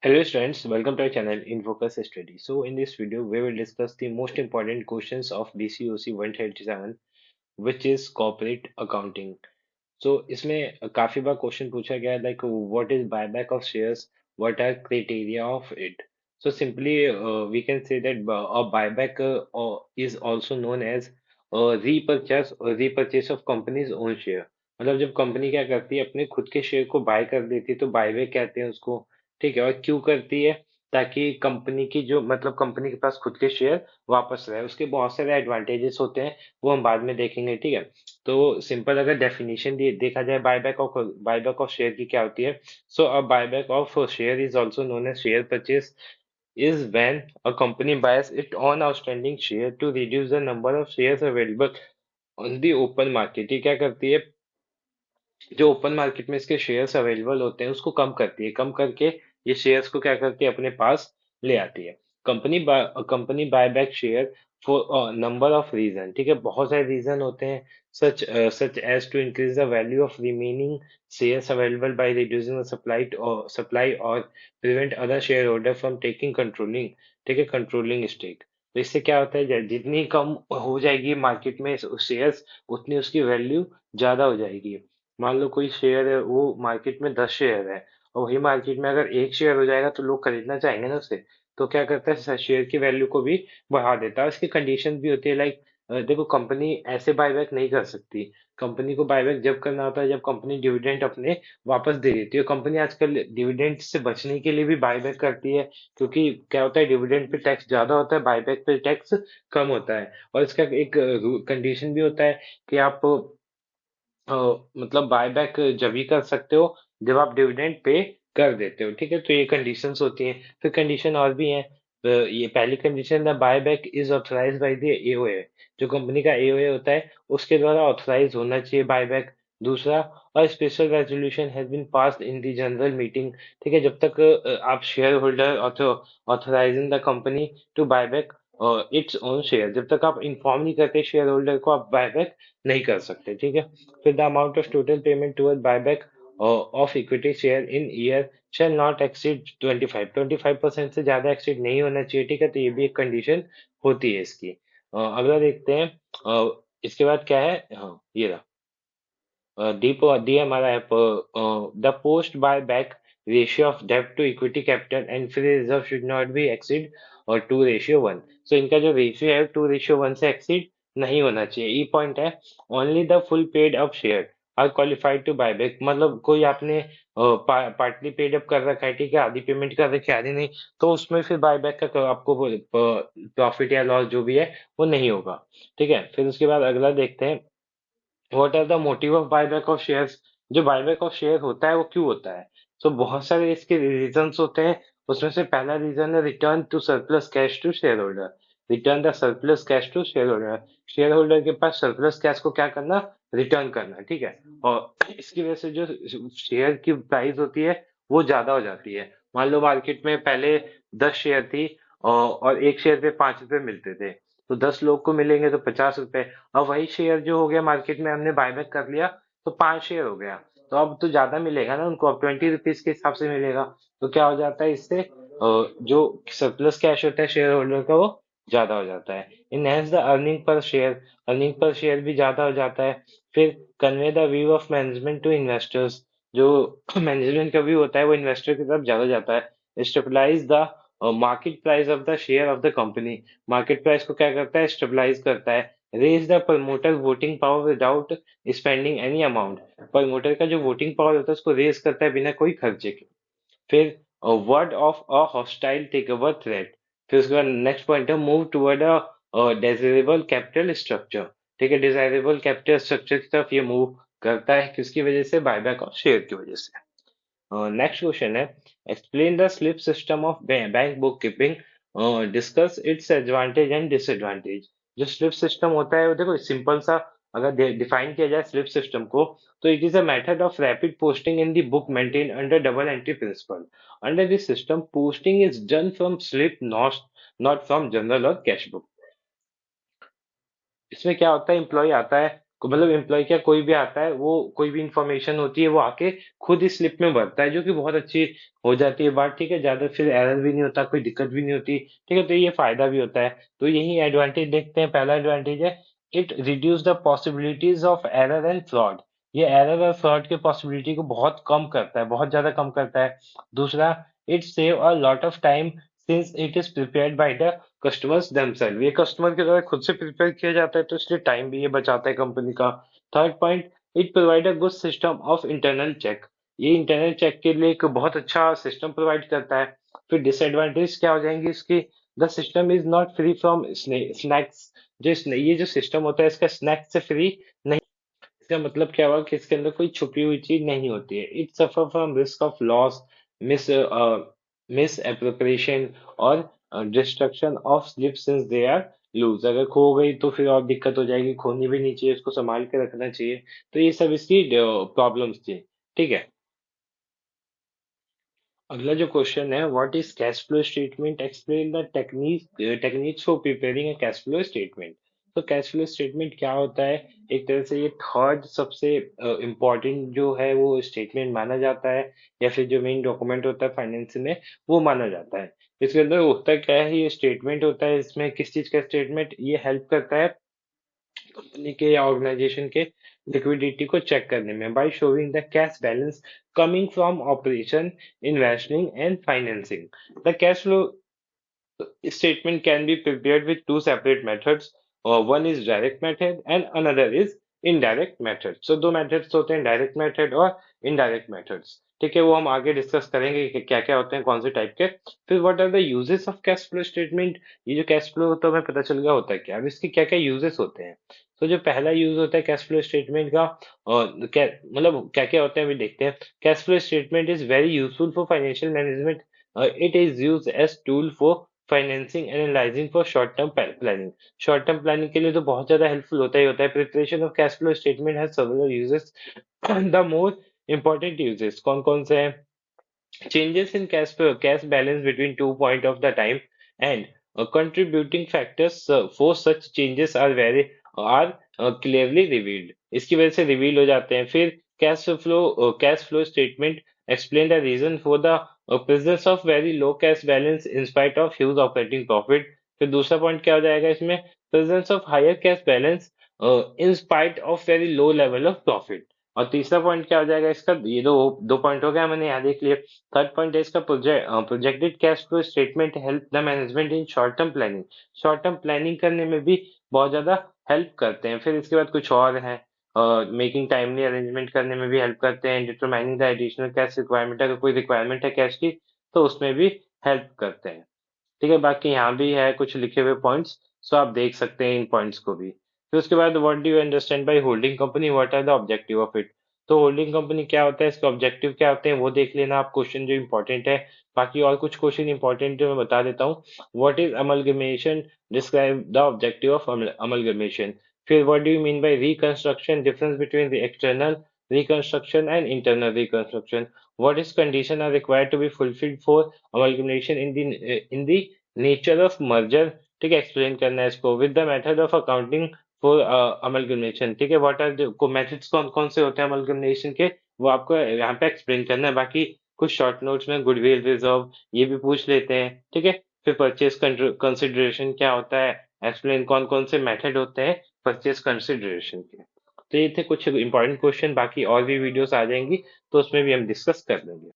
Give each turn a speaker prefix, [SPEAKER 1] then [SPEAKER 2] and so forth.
[SPEAKER 1] Hello students, welcome to our channel in Focus Study. So in this video, we will discuss the most important questions of BCOC 137, which is corporate accounting. So इसमें काफी बार question पूछा गया है like what is buyback of shares, what are criteria of it. So simply we can say that a buyback is also known as repurchase of company's own share. मतलब जब company क्या करती है अपने खुद के शेयर को बाय कर देती है तो बायबैक कहते हैं उसको। ठीक है, और क्यों करती है? ताकि कंपनी की जो मतलब कंपनी के पास खुद के शेयर वापस रहे। उसके बहुत सारे एडवांटेजेस होते हैं, वो हम बाद में देखेंगे। ठीक है, तो सिंपल अगर डेफिनेशन देखा जाए बायबैक ऑफ शेयर की क्या होती है। So a buyback of share is also known as share purchase is when a company buys its own outstanding share to reduce the number of shares available on the open market। ये क्या करती है? जो open market में इसके shares available होते हैं उसको कम करती है, कम करके ये शेयर्स को क्या करती है अपने पास ले आती है। Company buy back share for number of reason. ठीक है, बहुत सारे रीजन होते हैं, such as to increase the value of remaining shares available by reducing the supply और prevent other shareholder from taking controlling. ठीक है, कंट्रोलिंग स्टेक। तो इससे क्या होता है, जितनी कम हो जाएगी मार्केट में शेयर्स, उतनी उसकी वैल्यू ज्यादा हो जाएगी। मान लो कोई शेयर है, वो मार्केट में 10 शेयर है, और वही मार्केट में अगर एक शेयर हो जाएगा तो लोग खरीदना चाहेंगे ना उसे। तो क्या करता है, शेयर की वैल्यू को भी बढ़ा देता है। उसकी कंडीशन भी होती है लाइक, देखो कंपनी ऐसे बायबैक नहीं कर सकती। कंपनी को बायबैक जब करना होता है जब कंपनी डिविडेंड अपने वापस दे देती है। कंपनी आजकल डिविडेंड से बचने के लिए भी बायबैक करती है, क्योंकि क्या होता है, डिविडेंड पे टैक्स ज्यादा होता है, बायबैक पे टैक्स कम होता है। और इसका एक कंडीशन भी होता है कि आप अ, मतलब बायबैक जब ही कर सकते हो जब आप डिविडेंड पे कर देते हो। ठीक है, तो ये कंडीशंस होती हैं। फिर कंडीशन और भी हैं। ये पहली condition, the buyback is authorised by the AOA. जो कंपनी का एओए होता है उसके द्वारा ऑथराइज होना चाहिए बायबैक। दूसरा, और special resolution has been passed in the general meeting. ठीक है, जब तक आप share holder authorising the company to buyback its own share, जब तक आप इन्फॉर्म नहीं करते शेयर होल्डर को, आप बायबैक नहीं कर सकते। ठीक है, फिर the amount of total payment toward buyback of equity share in year shall not exceed 25% से ज्यादा एक्सीड नहीं होना चाहिए। ठीक है, तो ये भी एक कंडीशन होती है इसकी। अगला देखते हैं। इसके बाद क्या है, हाँ ये रहा। डी हमारा है, the post buy back ratio of डेब्ट to equity capital and free reserve should not be exceed और 2:1। सो इनका जो रेशियो है 2:1 से एक्सीड नहीं होना चाहिए। ई पॉइंट है, only the full paid up share are qualified to buy बैक। मतलब कोई आपने पार्टली पेड अप कर रखा है, ठीक है, आधी पेमेंट कर रखी है आधी नहीं, तो उसमें फिर बायबैक का आपको प्रॉफिट या लॉस जो भी है वो नहीं होगा। ठीक है, फिर उसके बाद अगला देखते हैं, what are the motive of buyback of shares. जो बायबैक ऑफ शेयर होता है वो क्यों होता है? तो बहुत सारे इसके रीजंस होते हैं। उसमें से पहला रीजन है return to surplus cash to share holder. Return the surplus cash to share holder. Share holder के पास सरप्लस कैश को क्या करना, रिटर्न करना। ठीक है, और इसकी वजह से जो शेयर की प्राइस होती है वो ज्यादा हो जाती है। मान लो मार्केट में पहले 10 शेयर थी, और एक शेयर पे 5 रुपए मिलते थे, तो 10 लोग को मिलेंगे तो 50 रुपए। अब वही शेयर जो हो गया मार्केट में, हमने बायबैक कर लिया तो 5 शेयर हो गया, तो अब तो ज्यादा मिलेगा ना उनको, अब 20 रुपीज के हिसाब से मिलेगा। तो क्या हो जाता है इससे, जो सरप्लस कैश होता है शेयर होल्डर का वो ज्यादा हो जाता है। Enhance the earning per share, earning per share भी ज्यादा हो जाता है। फिर convey the view of management to investors. जो मैनेजमेंट का व्यू होता है वो इन्वेस्टर की तरफ ज्यादा जाता है। Stabilise the market price of the share of the company. Market price को क्या करता है, स्टेबलाइज करता है। Raise the promoter voting power without spending any amount. Promoter का जो वोटिंग पावर होता है उसको रेज करता है बिना कोई खर्चे के। फिर ward of a hostile take over threat. फिर उसके बाद नेक्स्ट पॉइंट है, move toward a desirable capital structure. ठीक है, डिजायरेबल कैपिटल स्ट्रक्चर की तरफ ये मूव करता है, किसकी वजह से, बायबैक ऑफ शेयर की वजह से। नेक्स्ट क्वेश्चन है, explain the slip system of bank book keeping, discuss it's advantage and disadvantage. जो स्लिप सिस्टम होता है वो देखो सिंपल सा, अगर डिफाइन किया जाए स्लिप सिस्टम को, तो it is a method of rapid posting in the book maintain under double entry principle. Under this system posting is done from slip, not from journal और कैश बुक। इसमें क्या होता है, employ आता है, मतलब एम्प्लॉय क्या, कोई भी आता है, वो कोई भी इंफॉर्मेशन होती है वो आके खुद ही स्लिप में भरता है, जो कि बहुत अच्छी हो जाती है बात, ठीक है। ज्यादा फिर एरर भी नहीं होता, कोई दिक्कत भी नहीं होती, ठीक है। तो ये फायदा भी होता है। तो यही एडवांटेज देखते हैं। पहला एडवांटेज है, it reduce the possibilities of error and fraud. ये एरर और फ्रॉड के पॉसिबिलिटी को बहुत कम करता है, बहुत ज्यादा कम करता है। दूसरा, it save a lot of time since it is prepared by the customers themselves. ये कस्टमर के द्वारा खुद से प्रिपेयर किया जाता है, तो इसलिए टाइम भी ये बचाता है कंपनी का। Third point, it provide a good system of internal check. ये इंटरनल चेक के लिए एक बहुत अच्छा सिस्टम प्रोवाइड करता है। फिर डिसएडवांटेज क्या हो जाएंगी इसकी, the system is not free from snacks. ये जो सिस्टम होता है इसका स्नैक्स से फ्री नहीं। इसका मतलब क्या हुआ कि इसके अंदर कोई छुपी हुई चीज नहीं होती है। It suffer from risk of loss, miss misappropriation और destruction of slip since they are loose. अगर खो गई तो फिर और दिक्कत हो जाएगी, खोनी भी नहीं चाहिए, उसको संभाल के रखना चाहिए। तो ये सब इसकी प्रॉब्लम्स थी, ठीक है। अगला जो क्वेश्चन है, what is cash flow statement, explain the techniques for preparing a cash flow statement. तो कैश फ्लो स्टेटमेंट क्या होता है, एक तरह से ये थर्ड सबसे इम्पोर्टेंट जो है वो स्टेटमेंट माना जाता है, या फिर जो मेन डॉक्यूमेंट होता है फाइनेंस में वो माना जाता है। इसके अंदर होता क्या है, ये स्टेटमेंट होता है, इसमें किस चीज का स्टेटमेंट, ये हेल्प करता है कंपनी के या ऑर्गेनाइजेशन के लिक्विडिटी को चेक करने में, by showing the cash balance coming from operation, investing and financing. The cash flow statement can be prepared with two separate methods. One is direct method and another is indirect method. So दो methods होते हैं, direct method और indirect methods, ठीक है। वो हम आगे discuss करेंगे कि क्या क्या होते हैं, कौन से टाइप के। फिर what are the uses of cash flow statement. ये जो कैश फ्लो होता है हमें पता चल गया होता है क्या, अब इसके क्या क्या यूजेस होते हैं। तो जो पहला यूज होता है कैश फ्लो स्टेटमेंट का, क्या मतलब क्या क्या होते हैं अभी देखते हैं। Cash flow statement is very useful for financial management. It is use as tool for financing analysing for short term planning. Short term planning के लिए तो बहुत ज्यादा हेल्पफुल होता ही होता है। Preparation of cash flow statement has several uses. The more important uses कौन कौन से हैं, changes in cash balance between two point of the time, and contributing factors for such changes are clearly revealed। इसकी वजह से reveal हो जाते हैं। फिर cash flow statement explain the reason for the presence of very low cash balance in spite of huge operating profit। फिर दूसरा point क्या हो जाएगा इसमें, presence of higher cash balance in spite of very low level of profit। और तीसरा point क्या हो जाएगा इसका, ये दो दो पॉइंट हो गया, मैंने यहाँ देख लिया। थर्ड पॉइंट है इसका, projected cash flow statement help the management in short term planning. Short term planning करने में भी बहुत ज्यादा हेल्प करते हैं। फिर इसके बाद कुछ और है, मेकिंग टाइमली अरेंजमेंट करने में भी हेल्प करते हैं। Determining the additional cash requirement, अगर कोई रिक्वायरमेंट है कैश की तो उसमें भी हेल्प करते हैं, ठीक है। बाकी यहाँ भी है कुछ लिखे हुए पॉइंट्स, सो आप देख सकते हैं इन पॉइंट्स को भी। फिर उसके बाद, what do you understand by holding company, what are the objective of it. तो होल्डिंग कंपनी क्या होता है, इसके ऑब्जेक्टिव क्या होते हैं वो देख लेना आप, क्वेश्चन जो इंपॉर्टेंट है। बाकी और कुछ क्वेश्चन इंपॉर्टेंट है मैं बता देता हूँ। What is amalgamation, describe the objective of amalgamation. फिर what do you mean by reconstruction, difference between the external reconstruction and internal reconstruction. What is condition are required to be fulfilled for amalgamation in the nature of merger, ठीक है। Explain करना है इसको। With the method of accounting for amalgamation, ठीक है। What are को methods कौन कौन से होते हैं अमलगमेशन के, वो आपको यहाँ पे एक्सप्लेन करना है। बाकी कुछ शॉर्ट नोट्स में गुडविल रिजर्व ये भी पूछ लेते हैं, ठीक है। फिर परचेज कंसिडरेशन क्या होता है, एक्सप्लेन कौन कौन से मेथड होते हैं परचेज कंसिडरेशन के। तो ये थे कुछ इंपॉर्टेंट क्वेश्चन, बाकी और भी वीडियोस आ जाएंगी तो उसमें भी हम डिस्कस कर लेंगे।